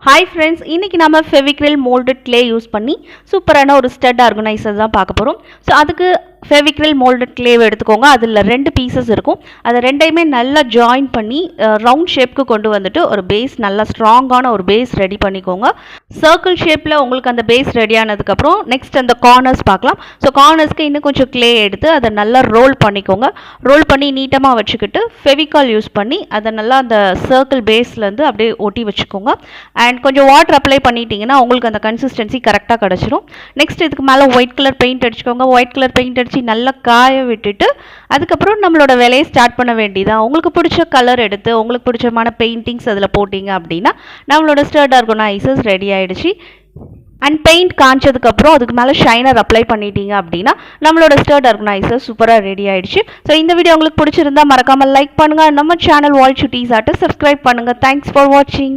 Hi friends, இன்றைக்கி நம்ம Fevicryl moulded clay use பண்ணி சூப்பரான ஒரு ஸ்டட் ஆர்கனைசர் தான் பார்க்க போகிறோம். ஸோ அதுக்கு ஃபெவிக்ரில் மோல்டட் க்ளேவை எடுத்துக்கோங்க. அதில் 2 பீசஸ் இருக்கும். அதை ரெண்டையுமே நல்லா ஜாயின் பண்ணி ரவுண்ட் ஷேப்க்கு கொண்டு வந்துட்டு ஒரு பேஸ், நல்லா ஸ்ட்ராங்கான ஒரு பேஸ் ரெடி பண்ணிக்கோங்க. சர்க்கிள் ஷேப்பில் உங்களுக்கு அந்த பேஸ் ரெடி ஆனதுக்கப்புறம் நெக்ஸ்ட் அந்த கார்னர்ஸ் பார்க்கலாம். ஸோ கார்னர்ஸ்க்கு இன்னும் கொஞ்சம் க்ளே எடுத்து அதை நல்லா ரோல் பண்ணிக்கோங்க. ரோல் பண்ணி நீட்டமாக வச்சுக்கிட்டு ஃபெவிகால் யூஸ் பண்ணி அதை நல்லா அந்த சர்க்கிள் பேஸ்லேருந்து அப்படியே ஒட்டி வச்சுக்கோங்க. அண்ட் கொஞ்சம் வாட்டர் அப்ளை பண்ணிட்டீங்கன்னா உங்களுக்கு அந்த கன்சிஸ்டன்சி கரெக்டாக கிடச்சிரும். நெக்ஸ்ட் இதுக்கு மேலே ஒயிட் கலர் பெயிண்ட் அடிச்சுக்கோங்க. ஒயிட் கலர் பெயிண்ட் அடித்து நல்லா காய விட்டுட்டு அதுக்கப்புறம் நம்மளோட வேலையை ஸ்டார்ட் பண்ண வேண்டியதான். உங்களுக்கு பிடிச்ச கலர் எடுத்து உங்களுக்கு பிடிச்சமான பெயிண்டிங்ஸ் அதில் போட்டிங்க அப்படின்னா நம்மளோட ஸ்டட் ஆர்கனைசர்ஸ் ரெடி ஆகிடுச்சு. அண்ட் பெயிண்ட் காய்ச்சதுக்கப்புறம் அதுக்கு மேலே ஷைனர் அப்ளை பண்ணிட்டீங்க அப்படின்னா நம்மளோட ஸ்டட் ஆர்கனைசர் சூப்பராக ரெடி ஆகிடுச்சு. ஸோ இந்த வீடியோ உங்களுக்கு பிடிச்சிருந்தா மறக்காமல் லைக் பண்ணுங்கள். நம்ம சேனல் வால் சுட்டீஸ் ஆட்டு சப்ஸ்கிரைப் பண்ணுங்கள். தேங்க்ஸ் ஃபார் வாட்சிங்.